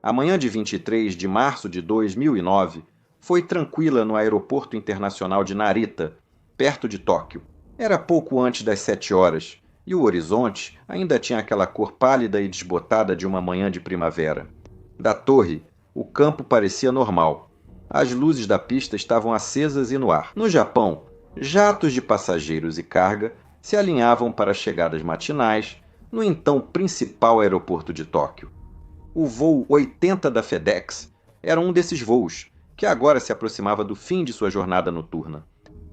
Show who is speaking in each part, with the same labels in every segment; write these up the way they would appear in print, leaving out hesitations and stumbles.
Speaker 1: A manhã de 23 de março de 2009 foi tranquila no Aeroporto Internacional de Narita, perto de Tóquio. Era pouco antes das 7 horas, e o horizonte ainda tinha aquela cor pálida e desbotada de uma manhã de primavera. Da torre, o campo parecia normal. As luzes da pista estavam acesas e no ar. No Japão, jatos de passageiros e carga se alinhavam para chegadas matinais no então principal aeroporto de Tóquio. O voo 80 da FedEx era um desses voos, que agora se aproximava do fim de sua jornada noturna.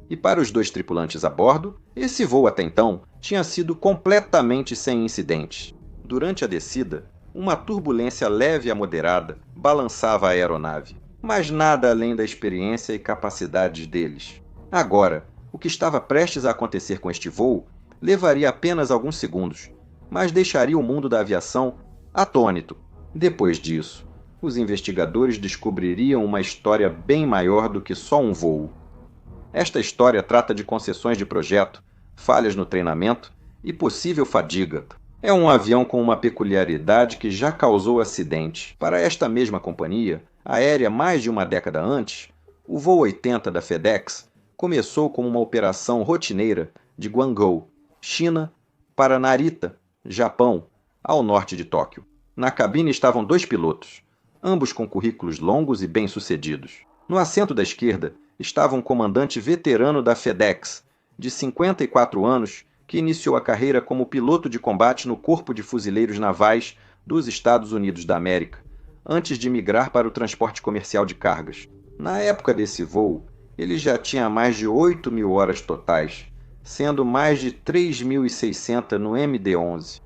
Speaker 1: E para os dois tripulantes a bordo, esse voo até então tinha sido completamente sem incidentes. Durante a descida, uma turbulência leve a moderada balançava a aeronave, mas nada além da experiência e capacidades deles. Agora, o que estava prestes a acontecer com este voo levaria apenas alguns segundos, mas deixaria o mundo da aviação atônito. Depois disso, os investigadores descobririam uma história bem maior do que só um voo. Esta história trata de concessões de projeto, falhas no treinamento e possível fadiga. É um avião com uma peculiaridade que já causou acidente. Para esta mesma companhia, aérea mais de uma década antes, o voo 80 da FedEx começou como uma operação rotineira de Guangzhou, China, para Narita, Japão, ao norte de Tóquio. Na cabine estavam dois pilotos, ambos com currículos longos e bem-sucedidos. No assento da esquerda estava um comandante veterano da FedEx, de 54 anos, que iniciou a carreira como piloto de combate no Corpo de Fuzileiros Navais dos Estados Unidos da América, antes de migrar para o transporte comercial de cargas. Na época desse voo, ele já tinha mais de 8.000 horas totais, sendo mais de 3.600 no MD-11.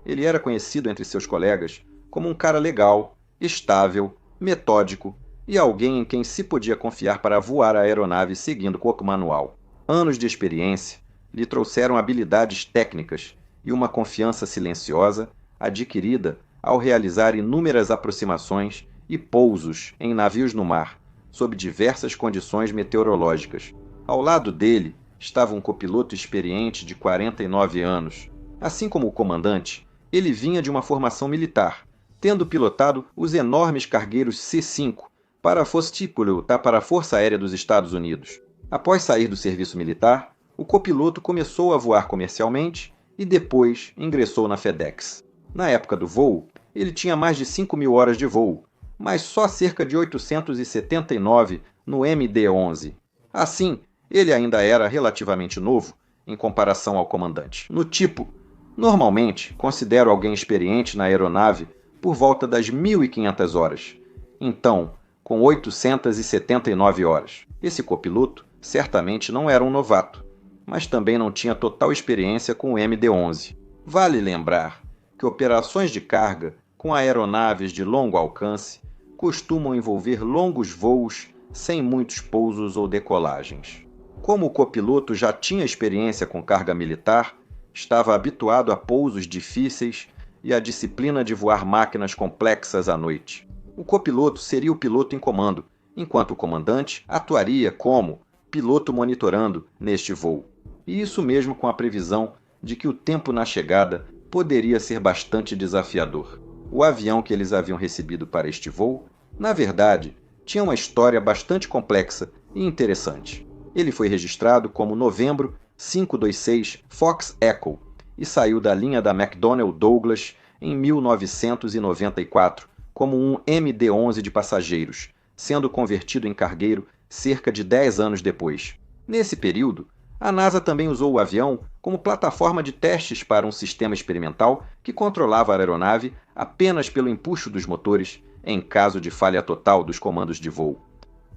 Speaker 1: Ele era conhecido entre seus colegas como um cara legal, estável, metódico e alguém em quem se podia confiar para voar a aeronave seguindo o manual. Anos de experiência lhe trouxeram habilidades técnicas e uma confiança silenciosa adquirida ao realizar inúmeras aproximações e pousos em navios no mar, sob diversas condições meteorológicas. Ao lado dele estava um copiloto experiente de 49 anos. Assim como o comandante, ele vinha de uma formação militar, tendo pilotado os enormes cargueiros C-5 para a para a Força Aérea dos Estados Unidos. Após sair do serviço militar, o copiloto começou a voar comercialmente e depois ingressou na FedEx. Na época do voo, ele tinha mais de 5.000 horas de voo, mas só cerca de 879 no MD-11. Assim, ele ainda era relativamente novo em comparação ao comandante. No tipo, normalmente considero alguém experiente na aeronave por volta das 1.500 horas. Então, com 879 horas. Esse copiloto certamente não era um novato, mas também não tinha total experiência com o MD-11. Vale lembrar que operações de carga com aeronaves de longo alcance costumam envolver longos voos sem muitos pousos ou decolagens. Como o copiloto já tinha experiência com carga militar, estava habituado a pousos difíceis e à disciplina de voar máquinas complexas à noite. O copiloto seria o piloto em comando, enquanto o comandante atuaria como piloto monitorando neste voo. E isso mesmo com a previsão de que o tempo na chegada poderia ser bastante desafiador. O avião que eles haviam recebido para este voo, na verdade, tinha uma história bastante complexa e interessante. Ele foi registrado como Novembro 526 Fox Echo e saiu da linha da McDonnell Douglas em 1994 como um MD-11 de passageiros, sendo convertido em cargueiro cerca de 10 anos depois. Nesse período, a NASA também usou o avião como plataforma de testes para um sistema experimental que controlava a aeronave apenas pelo empuxo dos motores em caso de falha total dos comandos de voo.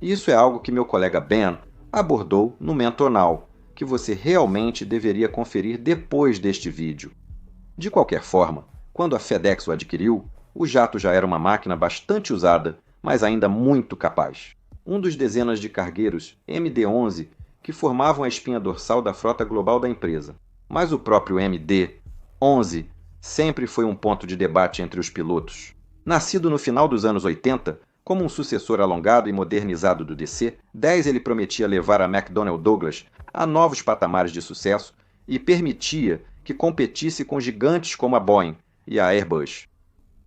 Speaker 1: Isso é algo que meu colega Ben abordou no Mentor Now, que você realmente deveria conferir depois deste vídeo. De qualquer forma, quando a FedEx o adquiriu, o jato já era uma máquina bastante usada, mas ainda muito capaz. Um dos dezenas de cargueiros MD-11 que formavam a espinha dorsal da frota global da empresa. Mas o próprio MD-11 sempre foi um ponto de debate entre os pilotos. Nascido no final dos anos 80, como um sucessor alongado e modernizado do DC-10, ele prometia levar a McDonnell Douglas a novos patamares de sucesso e permitia que competisse com gigantes como a Boeing e a Airbus.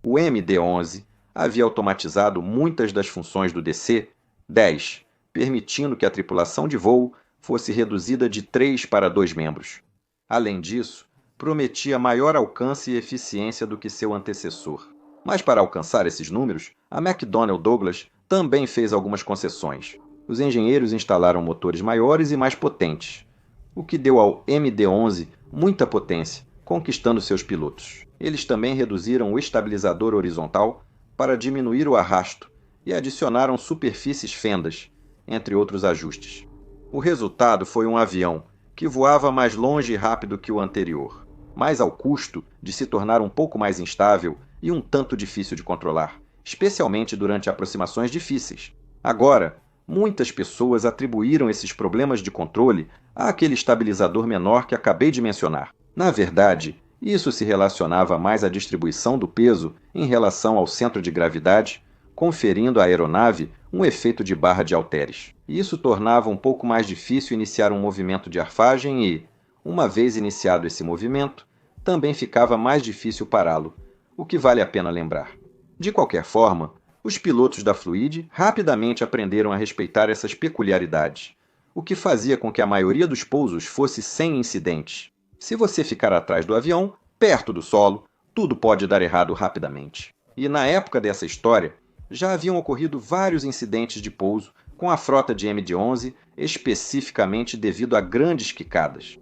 Speaker 1: O MD-11 havia automatizado muitas das funções do DC. 10. Permitindo que a tripulação de voo fosse reduzida de 3 para 2 membros. Além disso, prometia maior alcance e eficiência do que seu antecessor. Mas para alcançar esses números, a McDonnell Douglas também fez algumas concessões. Os engenheiros instalaram motores maiores e mais potentes, o que deu ao MD-11 muita potência, conquistando seus pilotos. Eles também reduziram o estabilizador horizontal para diminuir o arrasto e adicionaram superfícies fendas, entre outros ajustes. O resultado foi um avião que voava mais longe e rápido que o anterior, mas ao custo de se tornar um pouco mais instável e um tanto difícil de controlar, especialmente durante aproximações difíceis. Agora, muitas pessoas atribuíram esses problemas de controle àquele estabilizador menor que acabei de mencionar. Na verdade, isso se relacionava mais à distribuição do peso em relação ao centro de gravidade, conferindo à aeronave um efeito de barra de halteres. Isso tornava um pouco mais difícil iniciar um movimento de arfagem e, uma vez iniciado esse movimento, também ficava mais difícil pará-lo, o que vale a pena lembrar. De qualquer forma, os pilotos da Fluide rapidamente aprenderam a respeitar essas peculiaridades, o que fazia com que a maioria dos pousos fosse sem incidentes. Se você ficar atrás do avião, perto do solo, tudo pode dar errado rapidamente. E na época dessa história, já haviam ocorrido vários incidentes de pouso com a frota de MD-11, especificamente devido a grandes quicadas.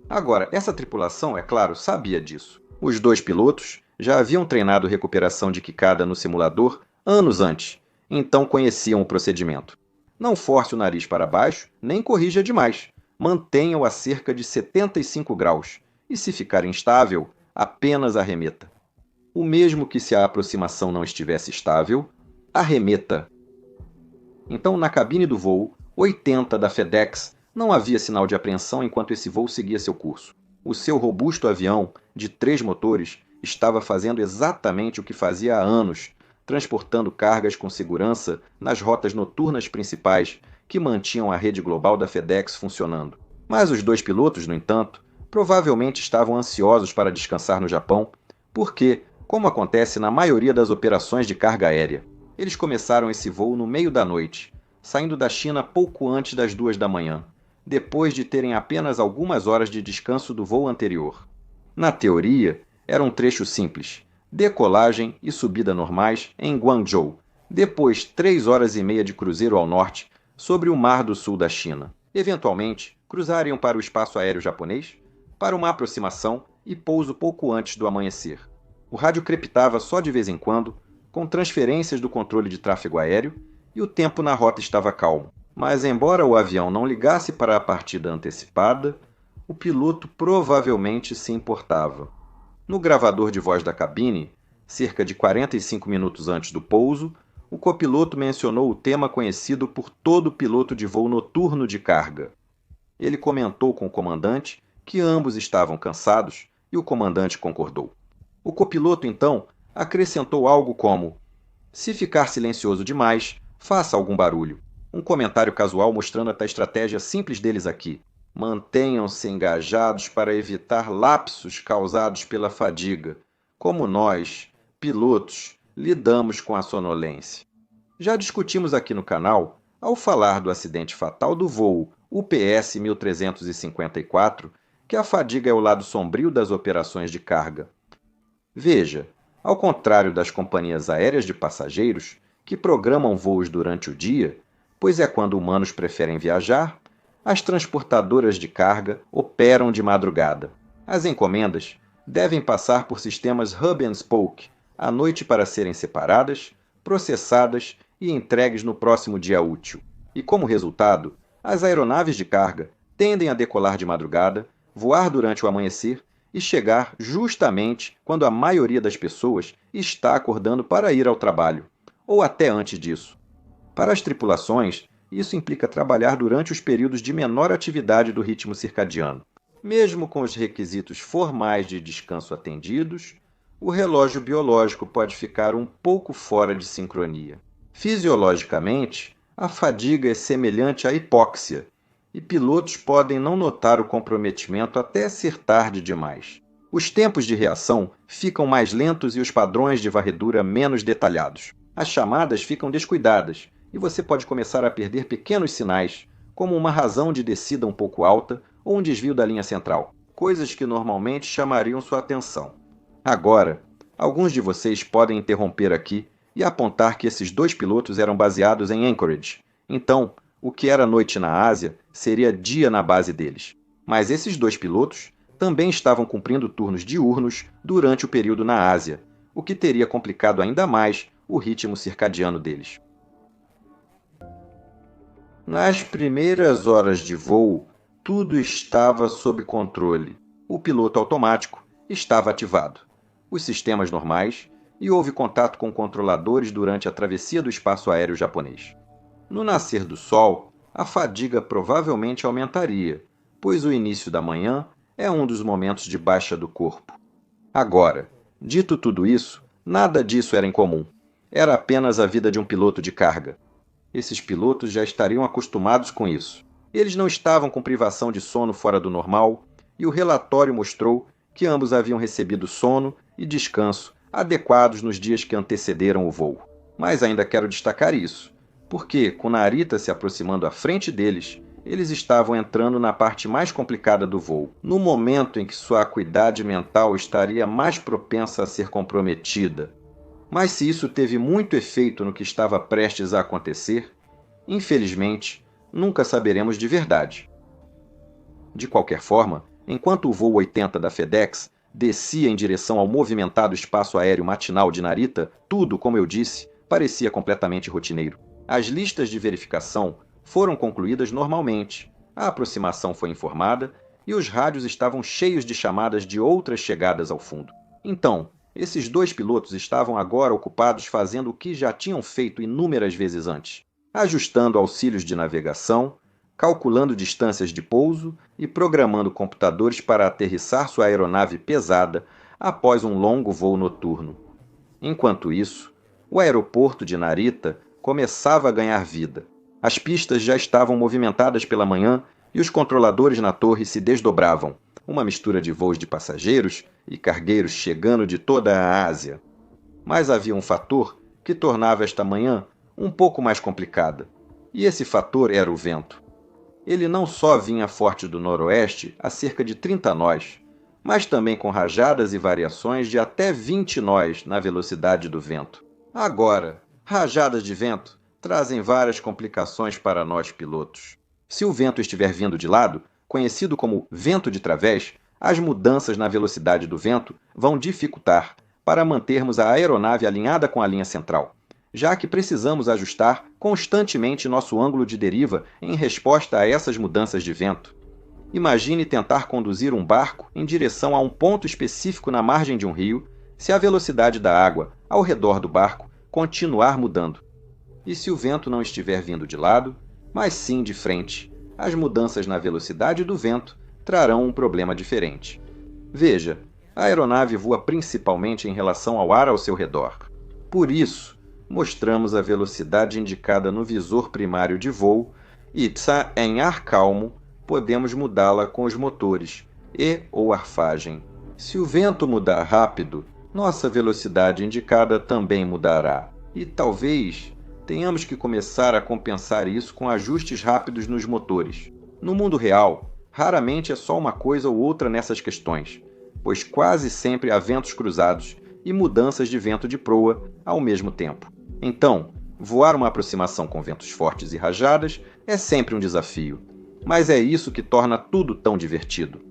Speaker 1: Agora, essa tripulação, é claro, sabia disso. Os 2 pilotos já haviam treinado recuperação de quicada no simulador anos antes, então conheciam o procedimento. Não force o nariz para baixo, nem corrija demais. Mantenha-o a cerca de 75 graus, e se ficar instável, apenas arremeta. O mesmo que se a aproximação não estivesse estável, arremeta. Então, na cabine do voo 80 da FedEx, não havia sinal de apreensão enquanto esse voo seguia seu curso. O seu robusto avião, de 3 motores, estava fazendo exatamente o que fazia há anos, transportando cargas com segurança nas rotas noturnas principais que mantinham a rede global da FedEx funcionando. Mas os 2 pilotos, no entanto, provavelmente estavam ansiosos para descansar no Japão, porque, como acontece na maioria das operações de carga aérea, eles começaram esse voo no meio da noite, saindo da China pouco antes das 2 da manhã, depois de terem apenas algumas horas de descanso do voo anterior. Na teoria, era um trecho simples, decolagem e subida normais em Guangzhou, depois 3 horas e meia de cruzeiro ao norte, sobre o Mar do Sul da China. Eventualmente, cruzariam para o espaço aéreo japonês, para uma aproximação e pouso pouco antes do amanhecer. O rádio crepitava só de vez em quando, com transferências do controle de tráfego aéreo, e o tempo na rota estava calmo. Mas, embora o avião não ligasse para a partida antecipada, o piloto provavelmente se importava. No gravador de voz da cabine, cerca de 45 minutos antes do pouso, o copiloto mencionou o tema conhecido por todo piloto de voo noturno de carga. Ele comentou com o comandante que ambos estavam cansados e o comandante concordou. O copiloto, então, acrescentou algo como: "Se ficar silencioso demais, faça algum barulho." Um comentário casual mostrando até a estratégia simples deles aqui. Mantenham-se engajados para evitar lapsos causados pela fadiga, como nós, pilotos, lidamos com a sonolência. Já discutimos aqui no canal, ao falar do acidente fatal do voo UPS 1354, que a fadiga é o lado sombrio das operações de carga. Veja, ao contrário das companhias aéreas de passageiros, que programam voos durante o dia, pois é quando humanos preferem viajar, as transportadoras de carga operam de madrugada. As encomendas devem passar por sistemas hub and spoke à noite para serem separadas, processadas e entregues no próximo dia útil. E como resultado, as aeronaves de carga tendem a decolar de madrugada, voar durante o amanhecer e chegar justamente quando a maioria das pessoas está acordando para ir ao trabalho, ou até antes disso. Para as tripulações, isso implica trabalhar durante os períodos de menor atividade do ritmo circadiano. Mesmo com os requisitos formais de descanso atendidos, o relógio biológico pode ficar um pouco fora de sincronia. Fisiologicamente, a fadiga é semelhante à hipóxia, e pilotos podem não notar o comprometimento até ser tarde demais. Os tempos de reação ficam mais lentos e os padrões de varredura menos detalhados. As chamadas ficam descuidadas e você pode começar a perder pequenos sinais, como uma razão de descida um pouco alta ou um desvio da linha central, coisas que normalmente chamariam sua atenção. Agora, alguns de vocês podem interromper aqui e apontar que esses dois pilotos eram baseados em Anchorage. Então, o que era noite na Ásia seria dia na base deles. Mas esses dois pilotos também estavam cumprindo turnos diurnos durante o período na Ásia, o que teria complicado ainda mais o ritmo circadiano deles. Nas primeiras horas de voo, tudo estava sob controle. O piloto automático estava ativado, os sistemas normais, e houve contato com controladores durante a travessia do espaço aéreo japonês. No nascer do sol, a fadiga provavelmente aumentaria, pois o início da manhã é um dos momentos de baixa do corpo. Agora, dito tudo isso, nada disso era incomum. Era apenas a vida de um piloto de carga. Esses pilotos já estariam acostumados com isso. Eles não estavam com privação de sono fora do normal, e o relatório mostrou que ambos haviam recebido sono e descanso adequados nos dias que antecederam o voo. Mas ainda quero destacar isso, porque, com Narita se aproximando à frente deles, eles estavam entrando na parte mais complicada do voo, no momento em que sua acuidade mental estaria mais propensa a ser comprometida. Mas se isso teve muito efeito no que estava prestes a acontecer, infelizmente, nunca saberemos de verdade. De qualquer forma, enquanto o voo 80 da FedEx descia em direção ao movimentado espaço aéreo matinal de Narita, tudo, como eu disse, parecia completamente rotineiro. As listas de verificação foram concluídas normalmente, a aproximação foi informada e os rádios estavam cheios de chamadas de outras chegadas ao fundo. Então, esses dois pilotos estavam agora ocupados fazendo o que já tinham feito inúmeras vezes antes, ajustando auxílios de navegação, calculando distâncias de pouso e programando computadores para aterrissar sua aeronave pesada após um longo voo noturno. Enquanto isso, o aeroporto de Narita começava a ganhar vida. As pistas já estavam movimentadas pela manhã e os controladores na torre se desdobravam, uma mistura de voos de passageiros e cargueiros chegando de toda a Ásia. Mas havia um fator que tornava esta manhã um pouco mais complicada, e esse fator era o vento. Ele não só vinha forte do noroeste a cerca de 30 nós, mas também com rajadas e variações de até 20 nós na velocidade do vento. Agora, rajadas de vento trazem várias complicações para nós pilotos. Se o vento estiver vindo de lado, conhecido como vento de través, as mudanças na velocidade do vento vão dificultar para mantermos a aeronave alinhada com a linha central, já que precisamos ajustar constantemente nosso ângulo de deriva em resposta a essas mudanças de vento. Imagine tentar conduzir um barco em direção a um ponto específico na margem de um rio, se a velocidade da água ao redor do barco continuar mudando. E se o vento não estiver vindo de lado, mas sim de frente, as mudanças na velocidade do vento trarão um problema diferente. Veja, a aeronave voa principalmente em relação ao ar ao seu redor. Por isso, mostramos a velocidade indicada no visor primário de voo e, em ar calmo, podemos mudá-la com os motores e ou arfagem. Se o vento mudar rápido, nossa velocidade indicada também mudará. E talvez tenhamos que começar a compensar isso com ajustes rápidos nos motores. No mundo real, raramente é só uma coisa ou outra nessas questões, pois quase sempre há ventos cruzados e mudanças de vento de proa ao mesmo tempo. Então, voar uma aproximação com ventos fortes e rajadas é sempre um desafio, mas é isso que torna tudo tão divertido.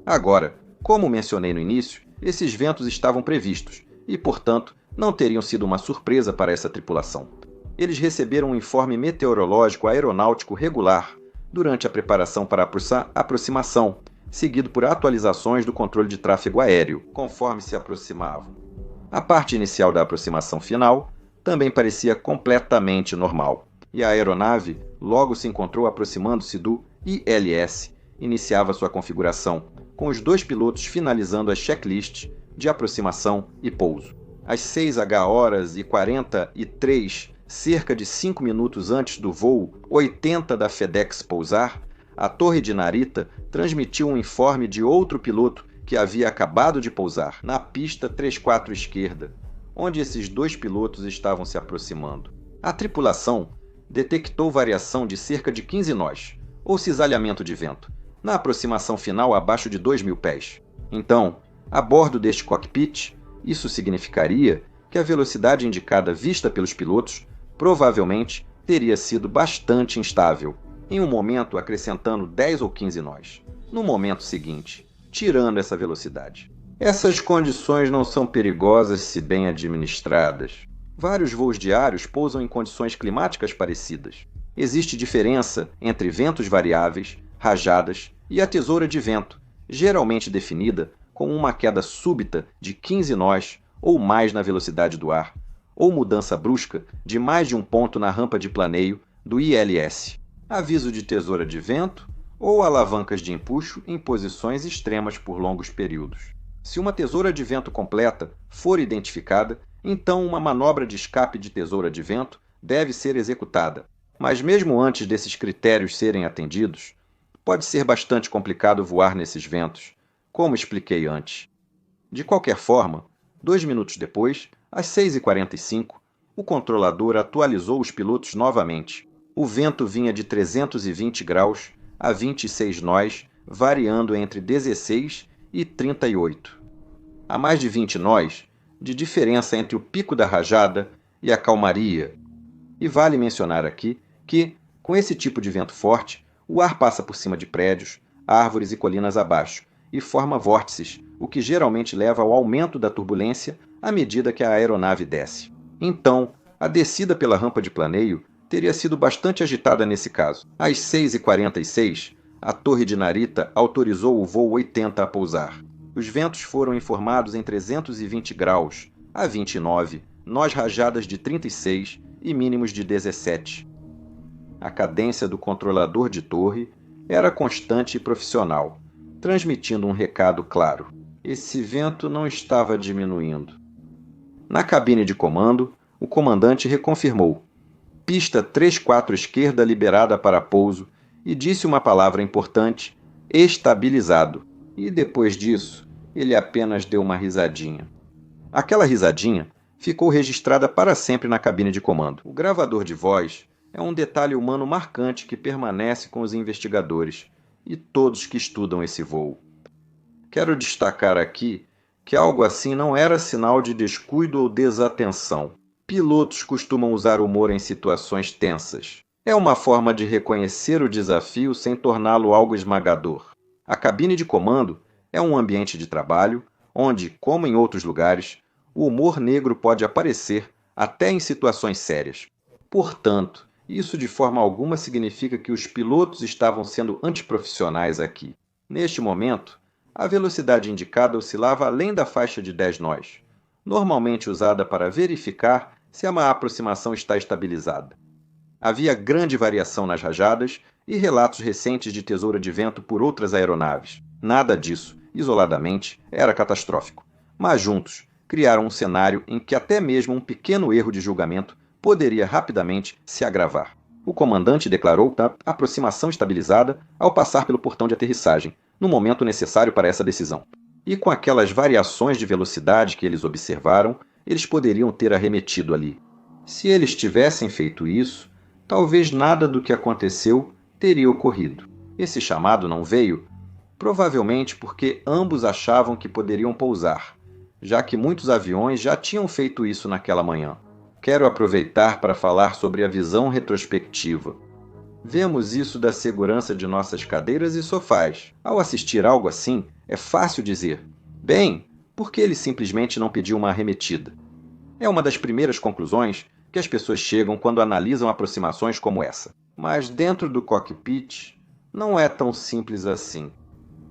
Speaker 1: Agora, como mencionei no início, esses ventos estavam previstos e, portanto, não teriam sido uma surpresa para essa tripulação. Eles receberam um informe meteorológico aeronáutico regular durante a preparação para a aproximação, seguido por atualizações do controle de tráfego aéreo, conforme se aproximavam. A parte inicial da aproximação final também parecia completamente normal, e a aeronave logo se encontrou aproximando-se do ILS, iniciava sua configuração, com os dois pilotos finalizando as checklists de aproximação e pouso. Às 6h43, cerca de 5 minutos antes do voo 80 da FedEx pousar, a torre de Narita transmitiu um informe de outro piloto que havia acabado de pousar, na pista 34 esquerda, onde esses dois pilotos estavam se aproximando. A tripulação detectou variação de cerca de 15 nós, ou cisalhamento de vento, na aproximação final abaixo de 2.000 pés. Então, a bordo deste cockpit, isso significaria que a velocidade indicada vista pelos pilotos provavelmente teria sido bastante instável, em um momento acrescentando 10 ou 15 nós, no momento seguinte, tirando essa velocidade. Essas condições não são perigosas se bem administradas. Vários voos diários pousam em condições climáticas parecidas. Existe diferença entre ventos variáveis, rajadas e a tesoura de vento, geralmente definida como uma queda súbita de 15 nós ou mais na velocidade do ar, ou mudança brusca de mais de um ponto na rampa de planeio do ILS. Aviso de tesoura de vento ou alavancas de empuxo em posições extremas por longos períodos. Se uma tesoura de vento completa for identificada, então uma manobra de escape de tesoura de vento deve ser executada. Mas mesmo antes desses critérios serem atendidos, pode ser bastante complicado voar nesses ventos, como expliquei antes. De qualquer forma, 2 minutos depois, às 6h45, o controlador atualizou os pilotos novamente. O vento vinha de 320 graus a 26 nós, variando entre 16 e 38. Há mais de 20 nós de diferença entre o pico da rajada e a calmaria. E vale mencionar aqui que, com esse tipo de vento forte, o ar passa por cima de prédios, árvores e colinas abaixo e forma vórtices, o que geralmente leva ao aumento da turbulência à medida que a aeronave desce. Então, a descida pela rampa de planeio teria sido bastante agitada nesse caso. Às 6h46, a torre de Narita autorizou o voo 80 a pousar. Os ventos foram informados em 320 graus a 29, nós rajadas de 36 e mínimos de 17. A cadência do controlador de torre era constante e profissional, transmitindo um recado claro. Esse vento não estava diminuindo. Na cabine de comando, o comandante reconfirmou: pista 34 esquerda liberada para pouso, e disse uma palavra importante: estabilizado. E depois disso, ele apenas deu uma risadinha. Aquela risadinha ficou registrada para sempre na cabine de comando. O gravador de voz é um detalhe humano marcante que permanece com os investigadores e todos que estudam esse voo. Quero destacar aqui que algo assim não era sinal de descuido ou desatenção. Pilotos costumam usar humor em situações tensas. É uma forma de reconhecer o desafio sem torná-lo algo esmagador. A cabine de comando é um ambiente de trabalho onde, como em outros lugares, o humor negro pode aparecer até em situações sérias. Portanto, isso de forma alguma significa que os pilotos estavam sendo antiprofissionais aqui. Neste momento, a velocidade indicada oscilava além da faixa de 10 nós, normalmente usada para verificar se uma aproximação está estabilizada. Havia grande variação nas rajadas e relatos recentes de tesoura de vento por outras aeronaves. Nada disso, isoladamente, era catastrófico. Mas juntos, criaram um cenário em que até mesmo um pequeno erro de julgamento poderia rapidamente se agravar. O comandante declarou a aproximação estabilizada ao passar pelo portão de aterrissagem, no momento necessário para essa decisão. E com aquelas variações de velocidade que eles observaram, eles poderiam ter arremetido ali. Se eles tivessem feito isso, talvez nada do que aconteceu teria ocorrido. Esse chamado não veio, provavelmente porque ambos achavam que poderiam pousar, já que muitos aviões já tinham feito isso naquela manhã. Quero aproveitar para falar sobre a visão retrospectiva. Vemos isso da segurança de nossas cadeiras e sofás. Ao assistir algo assim, é fácil dizer: bem, por que ele simplesmente não pediu uma arremetida? É uma das primeiras conclusões que as pessoas chegam quando analisam aproximações como essa. Mas dentro do cockpit, não é tão simples assim.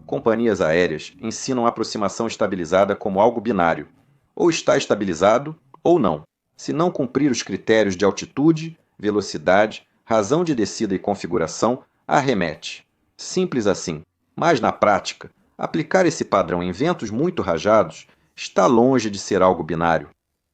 Speaker 1: Companhias aéreas ensinam a aproximação estabilizada como algo binário. Ou está estabilizado, ou não. Se não cumprir os critérios de altitude, velocidade, razão de descida e configuração, arremete. Simples assim. Mas na prática, aplicar esse padrão em ventos muito rajados está longe de ser algo binário.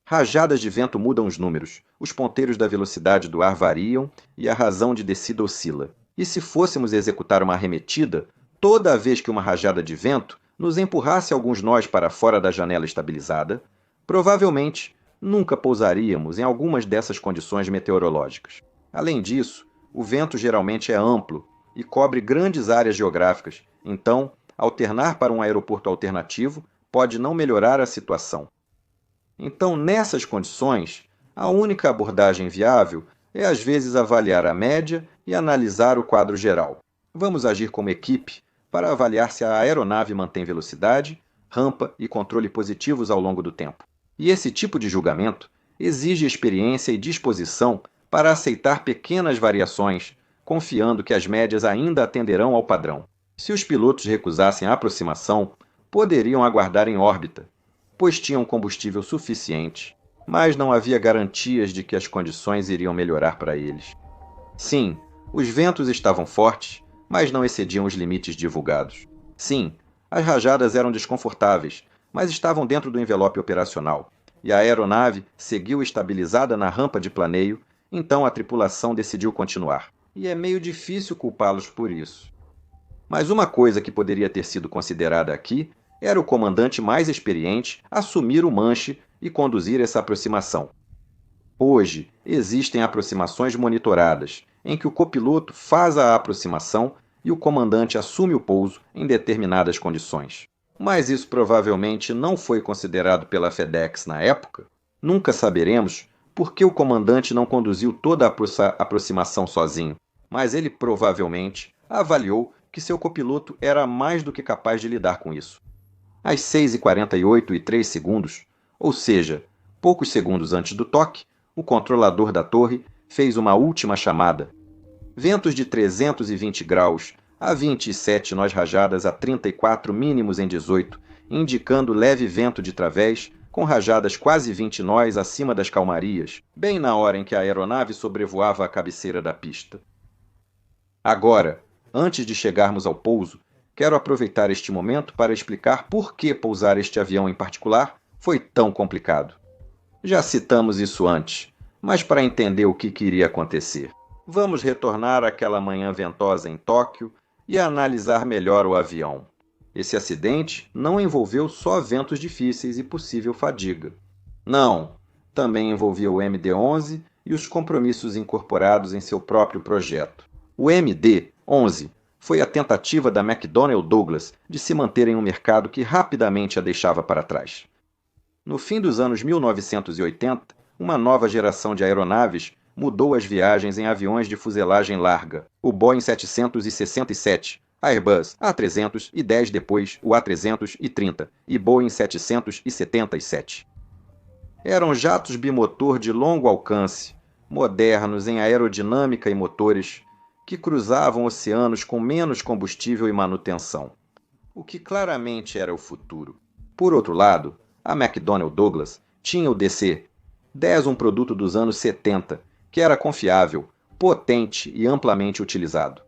Speaker 1: Rajadas de vento mudam os números, os ponteiros da velocidade do ar variam e a razão de descida oscila. E se fôssemos executar uma arremetida, toda vez que uma rajada de vento nos empurrasse alguns nós para fora da janela estabilizada, provavelmente nunca pousaríamos em algumas dessas condições meteorológicas. Além disso, o vento geralmente é amplo e cobre grandes áreas geográficas, então, alternar para um aeroporto alternativo pode não melhorar a situação. Então, nessas condições, a única abordagem viável é às vezes avaliar a média e analisar o quadro geral. Vamos agir como equipe para avaliar se a aeronave mantém velocidade, rampa e controle positivos ao longo do tempo. E esse tipo de julgamento exige experiência e disposição para aceitar pequenas variações, confiando que as médias ainda atenderão ao padrão. Se os pilotos recusassem a aproximação, poderiam aguardar em órbita, pois tinham combustível suficiente, mas não havia garantias de que as condições iriam melhorar para eles. Sim, os ventos estavam fortes, mas não excediam os limites divulgados. Sim, as rajadas eram desconfortáveis, mas estavam dentro do envelope operacional, e a aeronave seguiu estabilizada na rampa de planeio, então a tripulação decidiu continuar. E é meio difícil culpá-los por isso. Mas uma coisa que poderia ter sido considerada aqui era o comandante mais experiente assumir o manche e conduzir essa aproximação. Hoje, existem aproximações monitoradas, em que o copiloto faz a aproximação e o comandante assume o pouso em determinadas condições. Mas isso provavelmente não foi considerado pela FedEx na época. Nunca saberemos por que o comandante não conduziu toda a aproximação sozinho, mas ele provavelmente avaliou que seu copiloto era mais do que capaz de lidar com isso. Às 6h48 e 3 segundos, ou seja, poucos segundos antes do toque, o controlador da torre fez uma última chamada. Ventos de 320 graus a 27 nós rajadas a 34 mínimos em 18, indicando leve vento de través, com rajadas quase 20 nós acima das calmarias, bem na hora em que a aeronave sobrevoava a cabeceira da pista. Agora, antes de chegarmos ao pouso, quero aproveitar este momento para explicar por que pousar este avião em particular foi tão complicado. Já citamos isso antes, mas para entender o que iria acontecer, vamos retornar àquela manhã ventosa em Tóquio e analisar melhor o avião. Esse acidente não envolveu só ventos difíceis e possível fadiga. Não, também envolvia o MD-11 e os compromissos incorporados em seu próprio projeto. O MD-11 foi a tentativa da McDonnell Douglas de se manter em um mercado que rapidamente a deixava para trás. No fim dos anos 1980, uma nova geração de aeronaves mudou as viagens em aviões de fuselagem larga, o Boeing 767, Airbus A300 e 10 depois o A330 e Boeing 777. Eram jatos bimotor de longo alcance, modernos em aerodinâmica e motores, que cruzavam oceanos com menos combustível e manutenção, o que claramente era o futuro. Por outro lado, a McDonnell Douglas tinha o DC-10, um produto dos anos 70, que era confiável, potente e amplamente utilizado.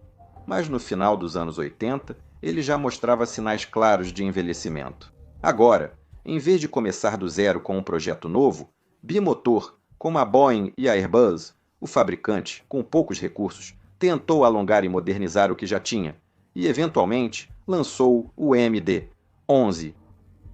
Speaker 1: Mas no final dos anos 80, ele já mostrava sinais claros de envelhecimento. Agora, em vez de começar do zero com um projeto novo, bimotor, como a Boeing e a Airbus, o fabricante, com poucos recursos, tentou alongar e modernizar o que já tinha, e eventualmente lançou o MD-11.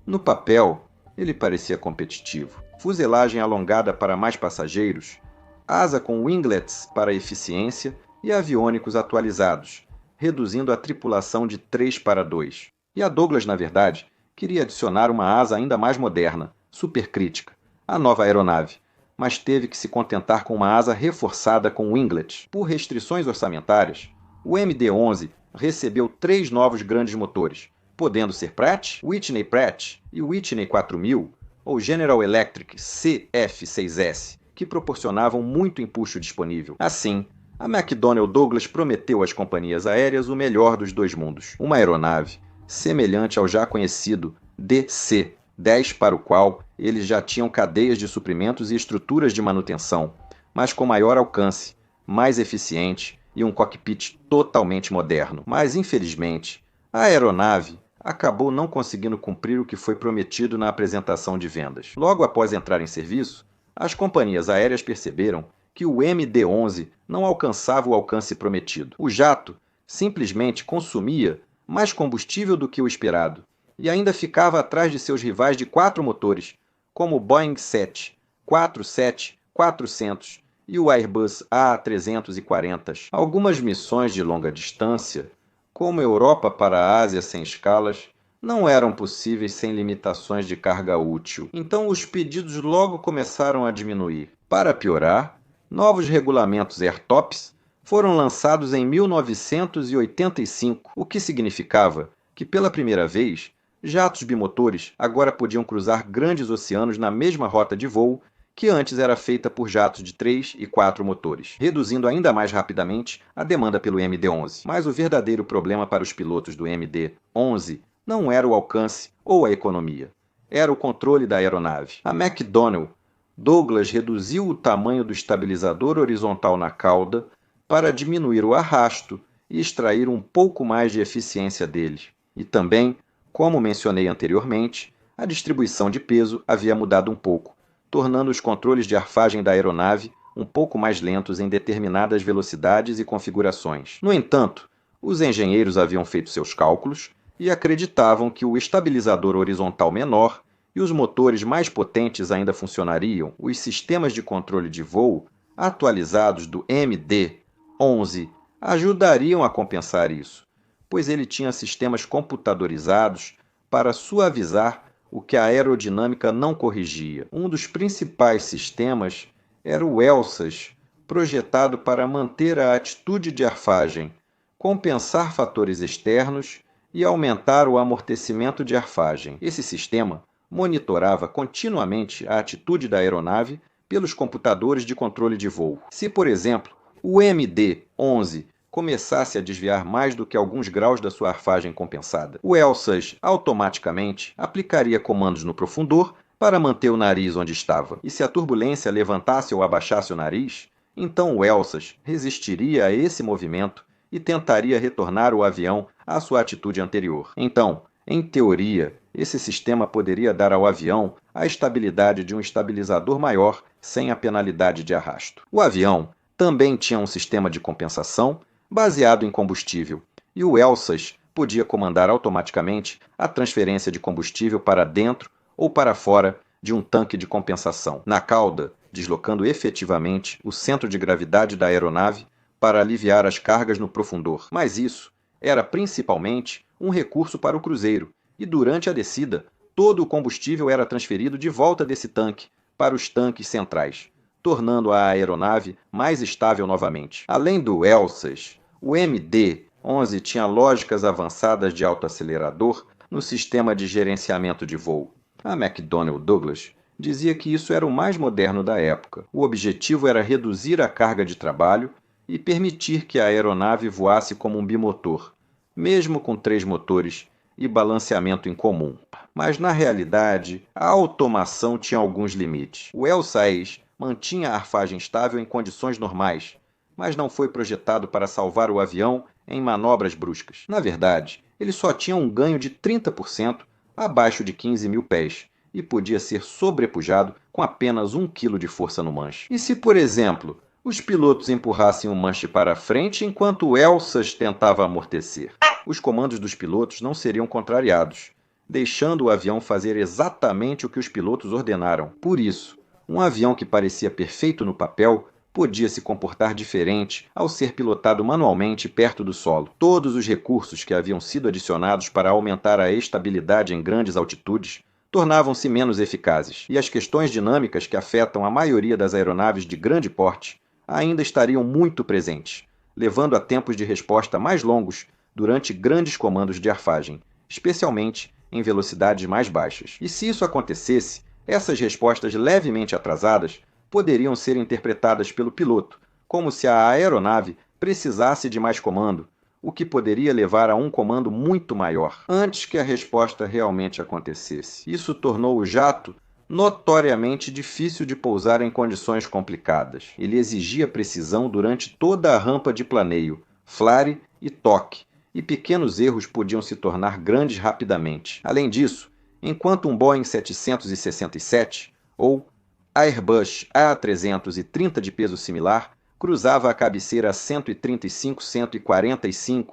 Speaker 1: No papel, ele parecia competitivo. Fuselagem alongada para mais passageiros, asa com winglets para eficiência e aviônicos atualizados, reduzindo a tripulação de 3 para 2. E a Douglas, na verdade, queria adicionar uma asa ainda mais moderna, supercrítica, à nova aeronave, mas teve que se contentar com uma asa reforçada com winglets. Por restrições orçamentárias, o MD-11 recebeu 3 novos grandes motores, podendo ser Pratt, Whitney Pratt e Whitney 4000, ou General Electric CF6S, que proporcionavam muito empuxo disponível. Assim, a McDonnell Douglas prometeu às companhias aéreas o melhor dos dois mundos, uma aeronave semelhante ao já conhecido DC-10, para o qual eles já tinham cadeias de suprimentos e estruturas de manutenção, mas com maior alcance, mais eficiente e um cockpit totalmente moderno. Mas, infelizmente, a aeronave acabou não conseguindo cumprir o que foi prometido na apresentação de vendas. Logo após entrar em serviço, as companhias aéreas perceberam que o MD-11 não alcançava o alcance prometido. O jato simplesmente consumia mais combustível do que o esperado, e ainda ficava atrás de seus rivais de 4 motores, como o Boeing 747-400 e o Airbus A340. Algumas missões de longa distância, como Europa para a Ásia sem escalas, não eram possíveis sem limitações de carga útil. Então os pedidos logo começaram a diminuir. Para piorar, novos regulamentos AirTOPS foram lançados em 1985, o que significava que, pela primeira vez, jatos bimotores agora podiam cruzar grandes oceanos na mesma rota de voo que antes era feita por jatos de 3 e 4 motores, reduzindo ainda mais rapidamente a demanda pelo MD-11. Mas o verdadeiro problema para os pilotos do MD-11 não era o alcance ou a economia, era o controle da aeronave. A McDonnell Douglas reduziu o tamanho do estabilizador horizontal na cauda para diminuir o arrasto e extrair um pouco mais de eficiência dele. E também, como mencionei anteriormente, a distribuição de peso havia mudado um pouco, tornando os controles de arfagem da aeronave um pouco mais lentos em determinadas velocidades e configurações. No entanto, os engenheiros haviam feito seus cálculos e acreditavam que o estabilizador horizontal menor e os motores mais potentes ainda funcionariam. Os sistemas de controle de voo atualizados do MD-11 ajudariam a compensar isso, pois ele tinha sistemas computadorizados para suavizar o que a aerodinâmica não corrigia. Um dos principais sistemas era o ELSAS, projetado para manter a atitude de arfagem, compensar fatores externos e aumentar o amortecimento de arfagem. Esse sistema monitorava continuamente a atitude da aeronave pelos computadores de controle de voo. Se, por exemplo, o MD-11 começasse a desviar mais do que alguns graus da sua arfagem compensada, o ELSAS automaticamente aplicaria comandos no profundor para manter o nariz onde estava. E se a turbulência levantasse ou abaixasse o nariz, então o ELSAS resistiria a esse movimento e tentaria retornar o avião à sua atitude anterior. Então, em teoria, esse sistema poderia dar ao avião a estabilidade de um estabilizador maior sem a penalidade de arrasto. O avião também tinha um sistema de compensação baseado em combustível, e o ELSAS podia comandar automaticamente a transferência de combustível para dentro ou para fora de um tanque de compensação, na cauda, deslocando efetivamente o centro de gravidade da aeronave para aliviar as cargas no profundor. Mas isso era principalmente um recurso para o cruzeiro, e durante a descida, todo o combustível era transferido de volta desse tanque para os tanques centrais, tornando a aeronave mais estável novamente. Além do ELSAS, o MD-11 tinha lógicas avançadas de autoacelerador no sistema de gerenciamento de voo. A McDonnell Douglas dizia que isso era o mais moderno da época. O objetivo era reduzir a carga de trabalho e permitir que a aeronave voasse como um bimotor, mesmo com 3 motores e balanceamento em comum. Mas, na realidade, a automação tinha alguns limites. O ELSAS mantinha a arfagem estável em condições normais, mas não foi projetado para salvar o avião em manobras bruscas. Na verdade, ele só tinha um ganho de 30% abaixo de 15.000 pés e podia ser sobrepujado com apenas 1 kg de força no manche. E se, por exemplo, os pilotos empurrassem o manche para frente enquanto o ELSAS tentava amortecer? Os comandos dos pilotos não seriam contrariados, deixando o avião fazer exatamente o que os pilotos ordenaram. Por isso, um avião que parecia perfeito no papel podia se comportar diferente ao ser pilotado manualmente perto do solo. Todos os recursos que haviam sido adicionados para aumentar a estabilidade em grandes altitudes tornavam-se menos eficazes, e as questões dinâmicas que afetam a maioria das aeronaves de grande porte ainda estariam muito presentes, levando a tempos de resposta mais longos durante grandes comandos de arfagem, especialmente em velocidades mais baixas. E se isso acontecesse, essas respostas levemente atrasadas poderiam ser interpretadas pelo piloto como se a aeronave precisasse de mais comando, o que poderia levar a um comando muito maior, antes que a resposta realmente acontecesse. Isso tornou o jato notoriamente difícil de pousar em condições complicadas. Ele exigia precisão durante toda a rampa de planeio, flare e toque, e pequenos erros podiam se tornar grandes rapidamente. Além disso, enquanto um Boeing 767 ou Airbus A330 de peso similar cruzava a cabeceira a 135-145,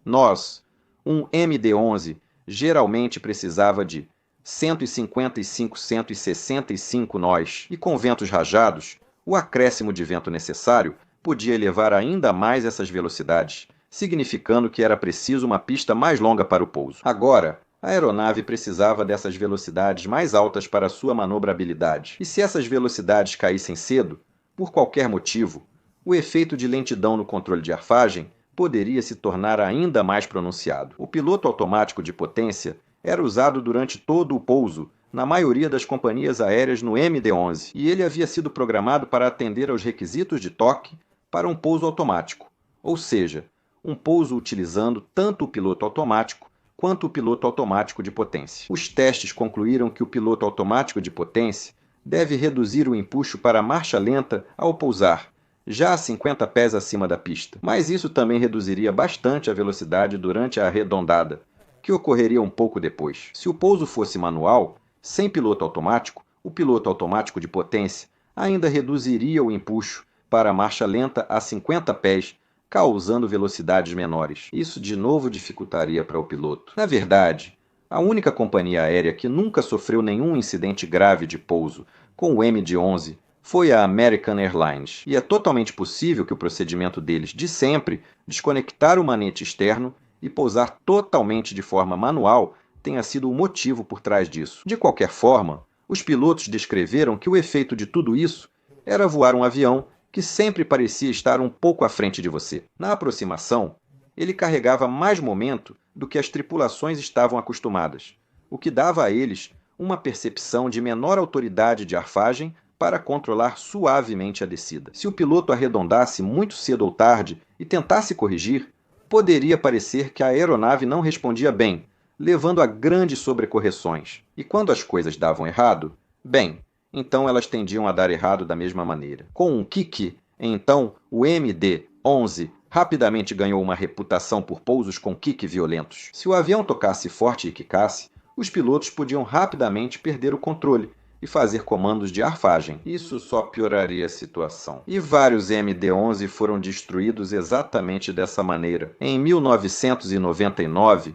Speaker 1: nós, um MD-11, geralmente precisava de 155, 165 nós, e com ventos rajados, o acréscimo de vento necessário podia elevar ainda mais essas velocidades, significando que era preciso uma pista mais longa para o pouso. Agora, a aeronave precisava dessas velocidades mais altas para sua manobrabilidade. E se essas velocidades caíssem cedo, por qualquer motivo, o efeito de lentidão no controle de arfagem poderia se tornar ainda mais pronunciado. O piloto automático de potência era usado durante todo o pouso na maioria das companhias aéreas no MD-11, e ele havia sido programado para atender aos requisitos de toque para um pouso automático, ou seja, um pouso utilizando tanto o piloto automático quanto o piloto automático de potência. Os testes concluíram que o piloto automático de potência deve reduzir o empuxo para marcha lenta ao pousar, já a 50 pés acima da pista. Mas isso também reduziria bastante a velocidade durante a arredondada, que ocorreria um pouco depois. Se o pouso fosse manual, sem piloto automático, o piloto automático de potência ainda reduziria o empuxo para marcha lenta a 50 pés, causando velocidades menores. Isso de novo dificultaria para o piloto. Na verdade, a única companhia aérea que nunca sofreu nenhum incidente grave de pouso com o MD-11 foi a American Airlines, e é totalmente possível que o procedimento deles de sempre, desconectar o manete externo e pousar totalmente de forma manual, tenha sido o motivo por trás disso. De qualquer forma, os pilotos descreveram que o efeito de tudo isso era voar um avião que sempre parecia estar um pouco à frente de você. Na aproximação, ele carregava mais momento do que as tripulações estavam acostumadas, o que dava a eles uma percepção de menor autoridade de arfagem para controlar suavemente a descida. Se o piloto arredondasse muito cedo ou tarde e tentasse corrigir, poderia parecer que a aeronave não respondia bem, levando a grandes sobrecorreções. E quando as coisas davam errado, bem, então elas tendiam a dar errado da mesma maneira. Com um kick, então, o MD-11 rapidamente ganhou uma reputação por pousos com kick violentos. Se o avião tocasse forte e quicasse, os pilotos podiam rapidamente perder o controle e fazer comandos de arfagem. Isso só pioraria a situação. E vários MD-11 foram destruídos exatamente dessa maneira. Em 1999,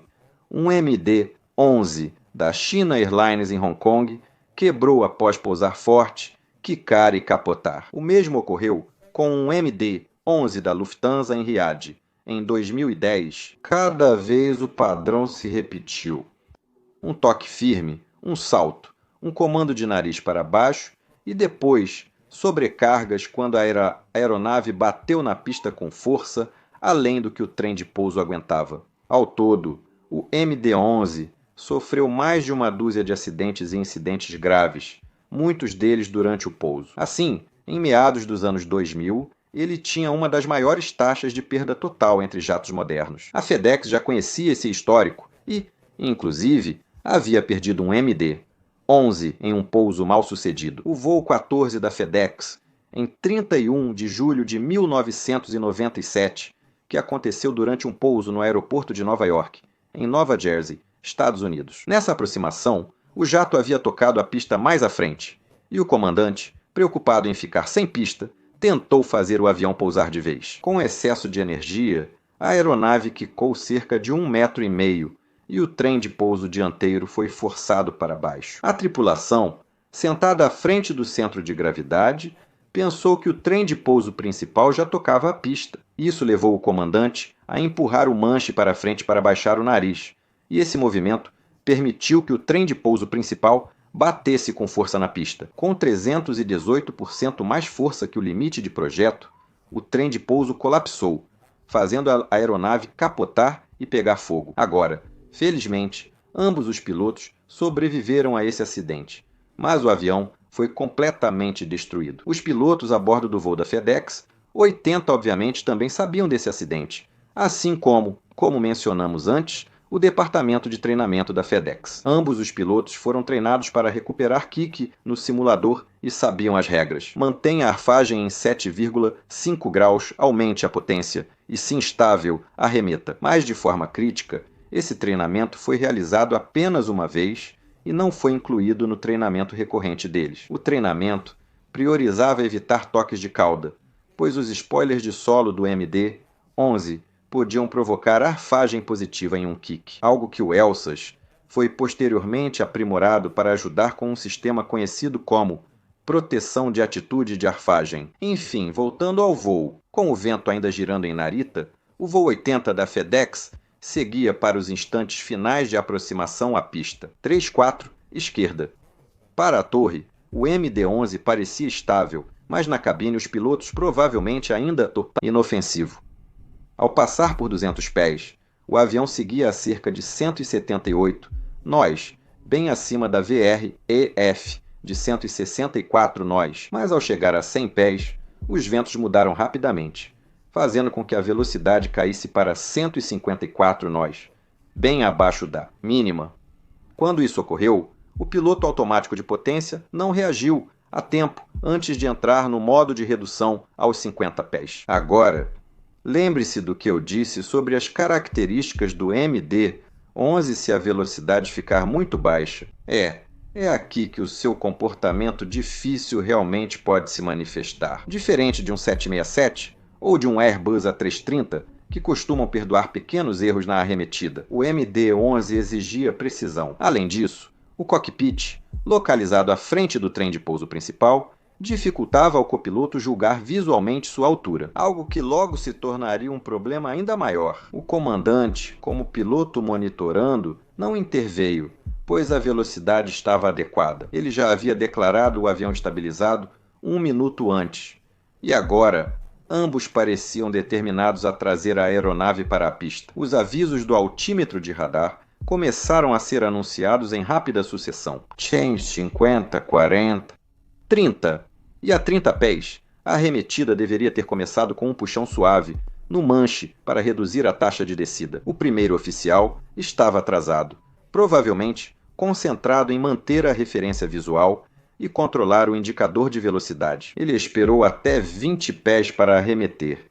Speaker 1: um MD-11 da China Airlines em Hong Kong quebrou após pousar forte, quicar e capotar. O mesmo ocorreu com um MD-11 da Lufthansa em Riad, em 2010. Cada vez o padrão se repetiu. Um toque firme, um salto, um comando de nariz para baixo e depois sobrecargas quando a aeronave bateu na pista com força, além do que o trem de pouso aguentava. Ao todo, o MD-11 sofreu mais de uma dúzia de acidentes e incidentes graves, muitos deles durante o pouso. Assim, em meados dos anos 2000, ele tinha uma das maiores taxas de perda total entre jatos modernos. A FedEx já conhecia esse histórico e, inclusive, havia perdido um MD-11 em um pouso mal sucedido. O voo 14 da FedEx, em 31 de julho de 1997, que aconteceu durante um pouso no aeroporto de Nova York, em Nova Jersey, Estados Unidos. Nessa aproximação, o jato havia tocado a pista mais à frente, e o comandante, preocupado em ficar sem pista, tentou fazer o avião pousar de vez. Com excesso de energia, a aeronave quicou cerca de 1,5 metros, e o trem de pouso dianteiro foi forçado para baixo. A tripulação, sentada à frente do centro de gravidade, pensou que o trem de pouso principal já tocava a pista. Isso levou o comandante a empurrar o manche para frente para baixar o nariz, e esse movimento permitiu que o trem de pouso principal batesse com força na pista. Com 318% mais força que o limite de projeto, o trem de pouso colapsou, fazendo a aeronave capotar e pegar fogo. Agora, felizmente, ambos os pilotos sobreviveram a esse acidente, mas o avião foi completamente destruído. Os pilotos a bordo do voo da FedEx, 80 obviamente também sabiam desse acidente, assim como mencionamos antes, o departamento de treinamento da FedEx. Ambos os pilotos foram treinados para recuperar kick no simulador e sabiam as regras. Mantenha a arfagem em 7,5 graus, aumente a potência e, se instável, arremeta. Mas de forma crítica, esse treinamento foi realizado apenas uma vez e não foi incluído no treinamento recorrente deles. O treinamento priorizava evitar toques de cauda, pois os spoilers de solo do MD-11 podiam provocar arfagem positiva em um kick, algo que o ELSAS foi posteriormente aprimorado para ajudar com um sistema conhecido como proteção de atitude de arfagem. Enfim, voltando ao voo, com o vento ainda girando em Narita, o voo 80 da FedEx seguia para os instantes finais de aproximação à pista. 34, esquerda. Para a torre, o MD-11 parecia estável, mas na cabine os pilotos provavelmente ainda inofensivo. Ao passar por 200 pés, o avião seguia a cerca de 178 nós, bem acima da VREF de 164 nós, mas ao chegar a 100 pés, os ventos mudaram rapidamente, fazendo com que a velocidade caísse para 154 nós, bem abaixo da mínima. Quando isso ocorreu, o piloto automático de potência não reagiu a tempo antes de entrar no modo de redução aos 50 pés. Agora, lembre-se do que eu disse sobre as características do MD-11 se a velocidade ficar muito baixa. É aqui que o seu comportamento difícil realmente pode se manifestar. Diferente de um 767 ou de um Airbus A330, que costumam perdoar pequenos erros na arremetida, o MD-11 exigia precisão. Além disso, o cockpit, localizado à frente do trem de pouso principal, dificultava ao copiloto julgar visualmente sua altura, algo que logo se tornaria um problema ainda maior. O comandante, como piloto monitorando, não interveio, pois a velocidade estava adequada. Ele já havia declarado o avião estabilizado 1 minuto antes. E agora, ambos pareciam determinados a trazer a aeronave para a pista. Os avisos do altímetro de radar começaram a ser anunciados em rápida sucessão. Change 50, 40, 30. E a 30 pés, a arremetida deveria ter começado com um puxão suave, no manche, para reduzir a taxa de descida. O primeiro oficial estava atrasado, provavelmente concentrado em manter a referência visual e controlar o indicador de velocidade. Ele esperou até 20 pés para arremeter,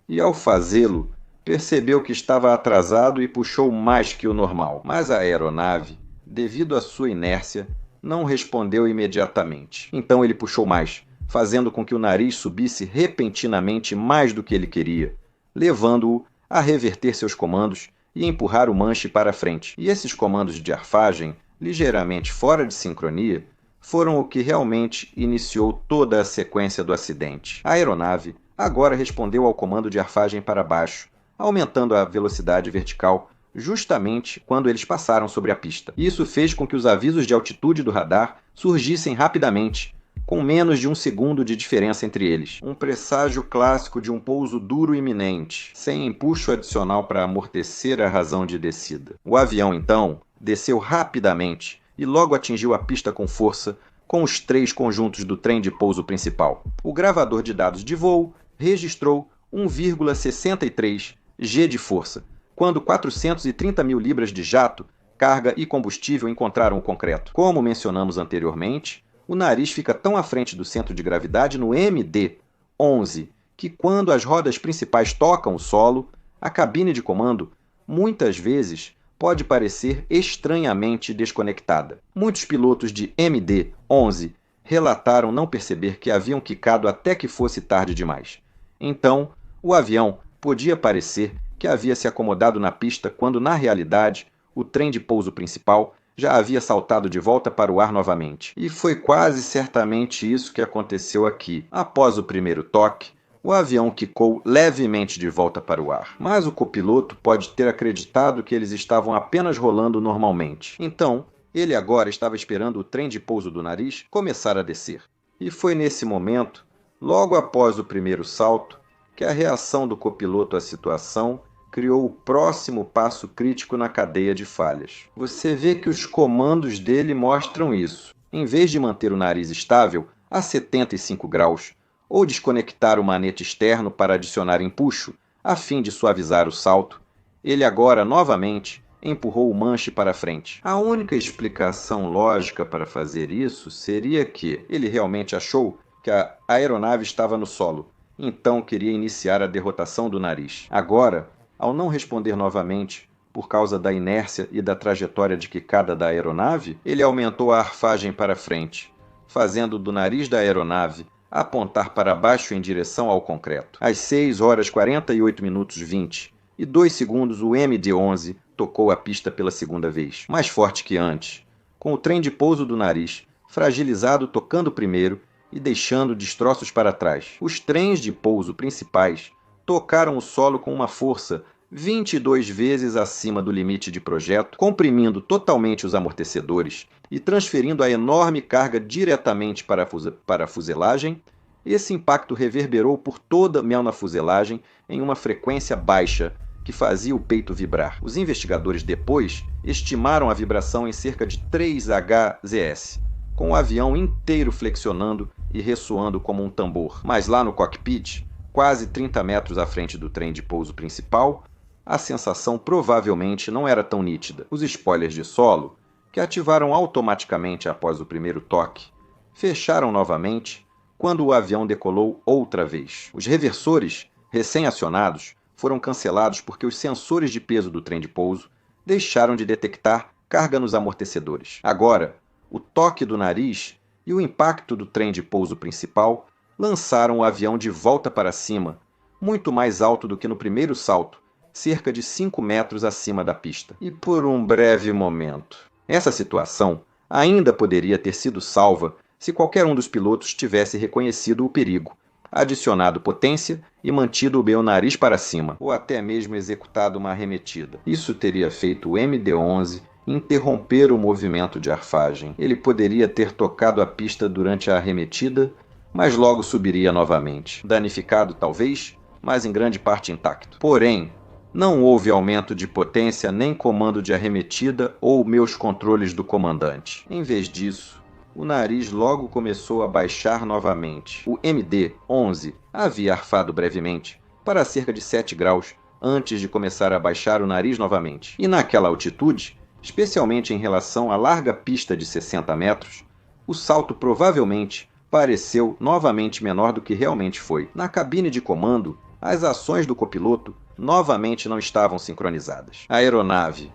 Speaker 1: e ao fazê-lo, percebeu que estava atrasado e puxou mais que o normal. Mas a aeronave, devido à sua inércia, não respondeu imediatamente. Então ele puxou mais, fazendo com que o nariz subisse repentinamente mais do que ele queria, levando-o a reverter seus comandos e empurrar o manche para frente. E esses comandos de arfagem, ligeiramente fora de sincronia, foram o que realmente iniciou toda a sequência do acidente. A aeronave agora respondeu ao comando de arfagem para baixo, aumentando a velocidade vertical justamente quando eles passaram sobre a pista. Isso fez com que os avisos de altitude do radar surgissem rapidamente, com menos de um segundo de diferença entre eles. Um presságio clássico de um pouso duro iminente, sem empuxo adicional para amortecer a razão de descida. O avião, então, desceu rapidamente e logo atingiu a pista com força, com os 3 conjuntos do trem de pouso principal. O gravador de dados de voo registrou 1,63 G de força, quando 430 mil libras de jato, carga e combustível encontraram o concreto. Como mencionamos anteriormente, o nariz fica tão à frente do centro de gravidade no MD-11 que quando as rodas principais tocam o solo, a cabine de comando, muitas vezes, pode parecer estranhamente desconectada. Muitos pilotos de MD-11 relataram não perceber que haviam quicado até que fosse tarde demais. Então, o avião podia parecer que havia se acomodado na pista quando, na realidade, o trem de pouso principal já havia saltado de volta para o ar novamente. E foi quase certamente isso que aconteceu aqui. Após o primeiro toque, o avião quicou levemente de volta para o ar. Mas o copiloto pode ter acreditado que eles estavam apenas rolando normalmente. Então, ele agora estava esperando o trem de pouso do nariz começar a descer. E foi nesse momento, logo após o primeiro salto, que a reação do copiloto à situação criou o próximo passo crítico na cadeia de falhas. Você vê que os comandos dele mostram isso. Em vez de manter o nariz estável a 75 graus, ou desconectar o manete externo para adicionar empuxo, a fim de suavizar o salto, ele agora, novamente, empurrou o manche para frente. A única explicação lógica para fazer isso seria que ele realmente achou que a aeronave estava no solo, então queria iniciar a derrotação do nariz. Agora, ao não responder novamente por causa da inércia e da trajetória de quicada da aeronave, ele aumentou a arfagem para frente, fazendo do nariz da aeronave apontar para baixo em direção ao concreto. Às 6 horas 48 minutos 20 e 2 segundos, o MD-11 tocou a pista pela segunda vez, mais forte que antes, com o trem de pouso do nariz, fragilizado tocando primeiro e deixando destroços para trás. Os trens de pouso principais tocaram o solo com uma força 22 vezes acima do limite de projeto, comprimindo totalmente os amortecedores e transferindo a enorme carga diretamente para a fuselagem. Esse impacto reverberou por toda a fuselagem em uma frequência baixa que fazia o peito vibrar. Os investigadores depois estimaram a vibração em cerca de 3 Hz, com o avião inteiro flexionando e ressoando como um tambor. Mas lá no cockpit, quase 30 metros à frente do trem de pouso principal, a sensação provavelmente não era tão nítida. Os spoilers de solo, que ativaram automaticamente após o primeiro toque, fecharam novamente quando o avião decolou outra vez. Os reversores, recém-acionados, foram cancelados porque os sensores de peso do trem de pouso deixaram de detectar carga nos amortecedores. Agora, o toque do nariz e o impacto do trem de pouso principal lançaram o avião de volta para cima, muito mais alto do que no primeiro salto, cerca de 5 metros acima da pista. E por um breve momento. Essa situação ainda poderia ter sido salva se qualquer um dos pilotos tivesse reconhecido o perigo, adicionado potência e mantido o meu nariz para cima, ou até mesmo executado uma arremetida. Isso teria feito o MD-11 interromper o movimento de arfagem. Ele poderia ter tocado a pista durante a arremetida, mas logo subiria novamente, danificado talvez, mas em grande parte intacto. Porém, não houve aumento de potência nem comando de arremetida ou meus controles do comandante. Em vez disso, o nariz logo começou a baixar novamente. O MD-11 havia arfado brevemente, para cerca de 7 graus, antes de começar a baixar o nariz novamente. E naquela altitude, especialmente em relação à larga pista de 60 metros, o salto provavelmente pareceu novamente menor do que realmente foi. Na cabine de comando, as ações do copiloto novamente não estavam sincronizadas. A aeronave,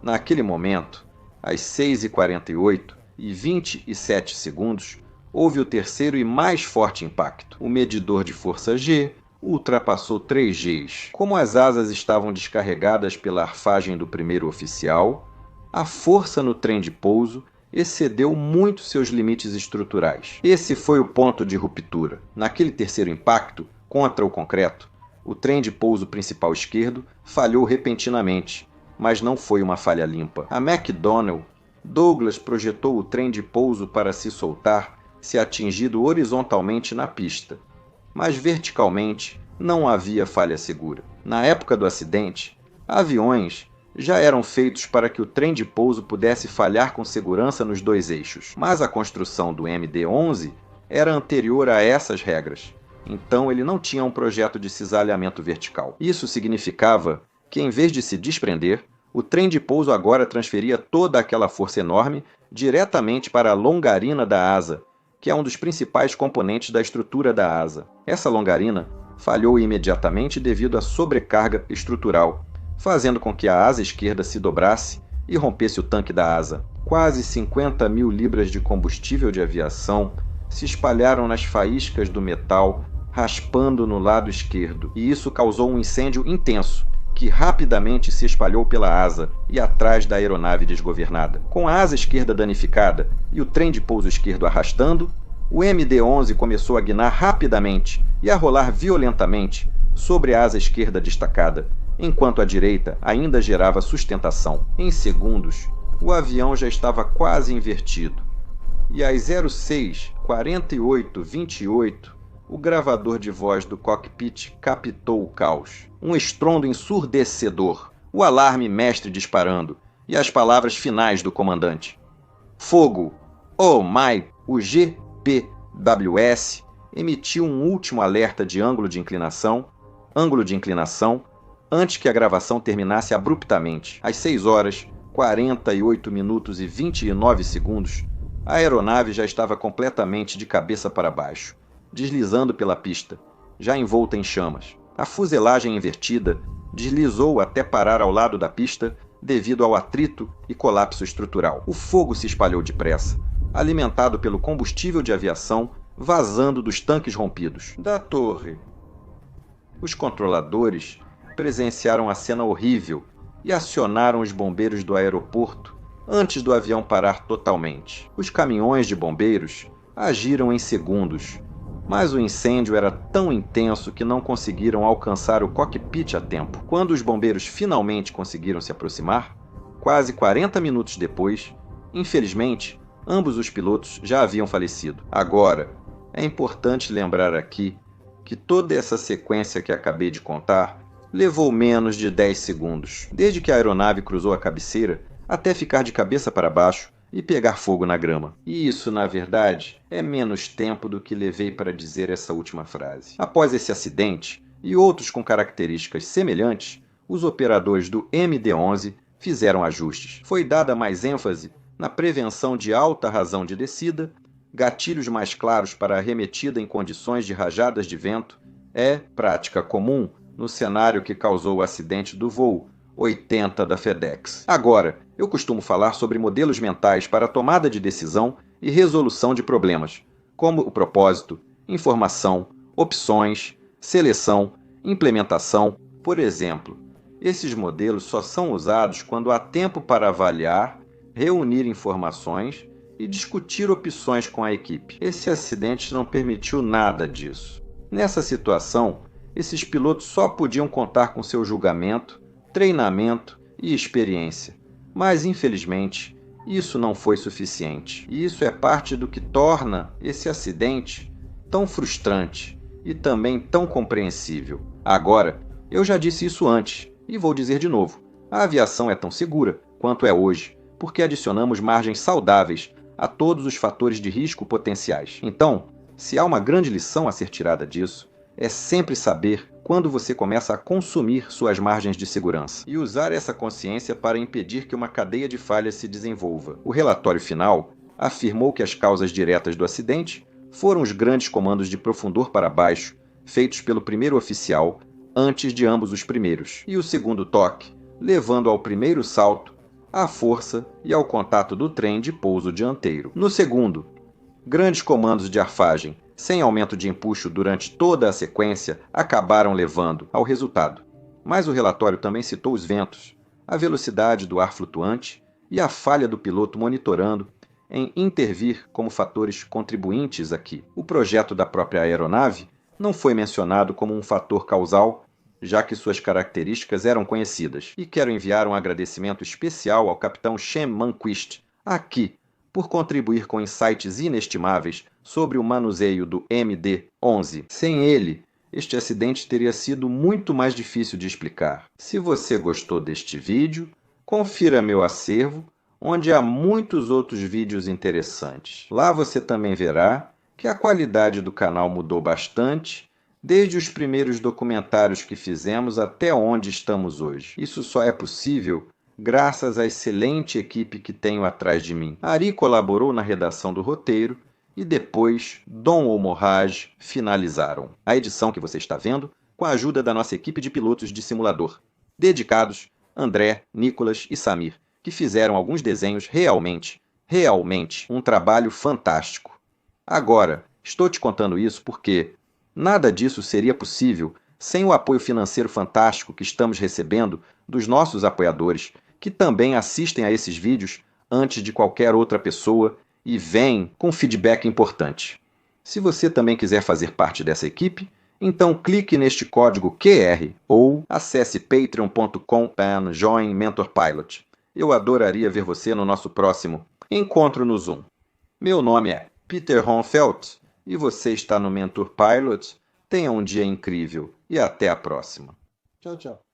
Speaker 1: naquele momento, às 6h48 e 27 segundos, houve o terceiro e mais forte impacto. O medidor de força G ultrapassou 3 Gs. Como as asas estavam descarregadas pela arfagem do primeiro oficial, a força no trem de pouso excedeu muito seus limites estruturais. Esse foi o ponto de ruptura. Naquele terceiro impacto, contra o concreto, o trem de pouso principal esquerdo falhou repentinamente, mas não foi uma falha limpa. A McDonnell, Douglas projetou o trem de pouso para se soltar se atingido horizontalmente na pista, mas verticalmente não havia falha segura. Na época do acidente, aviões já eram feitos para que o trem de pouso pudesse falhar com segurança nos 2 eixos, mas a construção do MD-11 era anterior a essas regras. Então ele não tinha um projeto de cisalhamento vertical. Isso significava que, em vez de se desprender, o trem de pouso agora transferia toda aquela força enorme diretamente para a longarina da asa, que é um dos principais componentes da estrutura da asa. Essa longarina falhou imediatamente devido à sobrecarga estrutural, fazendo com que a asa esquerda se dobrasse e rompesse o tanque da asa. Quase 50.000 libras de combustível de aviação se espalharam nas faíscas do metal, raspando no lado esquerdo, e isso causou um incêndio intenso, que rapidamente se espalhou pela asa e atrás da aeronave desgovernada. Com a asa esquerda danificada e o trem de pouso esquerdo arrastando, o MD-11 começou a guinar rapidamente e a rolar violentamente sobre a asa esquerda destacada, enquanto a direita ainda gerava sustentação. Em segundos, o avião já estava quase invertido, e às 06:48:28, o gravador de voz do cockpit captou o caos. Um estrondo ensurdecedor, o alarme mestre disparando e as palavras finais do comandante. Fogo! Oh my! O GPWS emitiu um último alerta de ângulo de inclinação, antes que a gravação terminasse abruptamente. Às 6h48:29, a aeronave já estava completamente de cabeça para baixo, deslizando pela pista, já envolta em chamas. A fuselagem invertida deslizou até parar ao lado da pista devido ao atrito e colapso estrutural. O fogo se espalhou depressa, alimentado pelo combustível de aviação vazando dos tanques rompidos. Da torre, os controladores presenciaram a cena horrível e acionaram os bombeiros do aeroporto antes do avião parar totalmente. Os caminhões de bombeiros agiram em segundos, mas o incêndio era tão intenso que não conseguiram alcançar o cockpit a tempo. Quando os bombeiros finalmente conseguiram se aproximar, quase 40 minutos depois, infelizmente, ambos os pilotos já haviam falecido. Agora, é importante lembrar aqui que toda essa sequência que acabei de contar levou menos de 10 segundos, desde que a aeronave cruzou a cabeceira até ficar de cabeça para baixo e pegar fogo na grama. E isso, na verdade, é menos tempo do que levei para dizer essa última frase. Após esse acidente, e outros com características semelhantes, os operadores do MD-11 fizeram ajustes. Foi dada mais ênfase na prevenção de alta razão de descida, gatilhos mais claros para a arremetida em condições de rajadas de vento, prática comum no cenário que causou o acidente do voo 80 da FedEx. Agora, eu costumo falar sobre modelos mentais para tomada de decisão e resolução de problemas, como o propósito, informação, opções, seleção, implementação. Por exemplo, esses modelos só são usados quando há tempo para avaliar, reunir informações e discutir opções com a equipe. Esse acidente não permitiu nada disso. Nessa situação, esses pilotos só podiam contar com seu julgamento, treinamento e experiência. Mas, infelizmente, isso não foi suficiente. E isso é parte do que torna esse acidente tão frustrante e também tão compreensível. Agora, eu já disse isso antes e vou dizer de novo. A aviação é tão segura quanto é hoje, porque adicionamos margens saudáveis a todos os fatores de risco potenciais. Então, se há uma grande lição a ser tirada disso, é sempre saber quando você começa a consumir suas margens de segurança e usar essa consciência para impedir que uma cadeia de falhas se desenvolva. O relatório final afirmou que as causas diretas do acidente foram os grandes comandos de profundor para baixo, feitos pelo primeiro oficial, antes de ambos os primeiros, e o segundo toque, levando ao primeiro salto, à força e ao contato do trem de pouso dianteiro. No segundo, grandes comandos de arfagem, sem aumento de empuxo durante toda a sequência, acabaram levando ao resultado. Mas o relatório também citou os ventos, a velocidade do ar flutuante e a falha do piloto monitorando em intervir como fatores contribuintes aqui. O projeto da própria aeronave não foi mencionado como um fator causal, já que suas características eram conhecidas. E quero enviar um agradecimento especial ao capitão Shem Manquist, aqui, por contribuir com insights inestimáveis sobre o manuseio do MD-11. Sem ele, este acidente teria sido muito mais difícil de explicar. Se você gostou deste vídeo, confira meu acervo, onde há muitos outros vídeos interessantes. Lá você também verá que a qualidade do canal mudou bastante, desde os primeiros documentários que fizemos até onde estamos hoje. Isso só é possível graças à excelente equipe que tenho atrás de mim. Ari colaborou na redação do roteiro e depois Dom ou Morrage finalizaram a edição que você está vendo com a ajuda da nossa equipe de pilotos de simulador, dedicados André, Nicolas e Samir, que fizeram alguns desenhos realmente um trabalho fantástico. Agora, estou te contando isso porque nada disso seria possível sem o apoio financeiro fantástico que estamos recebendo dos nossos apoiadores, que também assistem a esses vídeos antes de qualquer outra pessoa e vêm com feedback importante. Se você também quiser fazer parte dessa equipe, então clique neste código QR ou acesse patreon.com/joinmentorpilot. Eu adoraria ver você no nosso próximo Encontro no Zoom. Meu nome é Peter Ronfelt e você está no Mentor Pilot. Tenha um dia incrível e até a próxima.
Speaker 2: Tchau, tchau.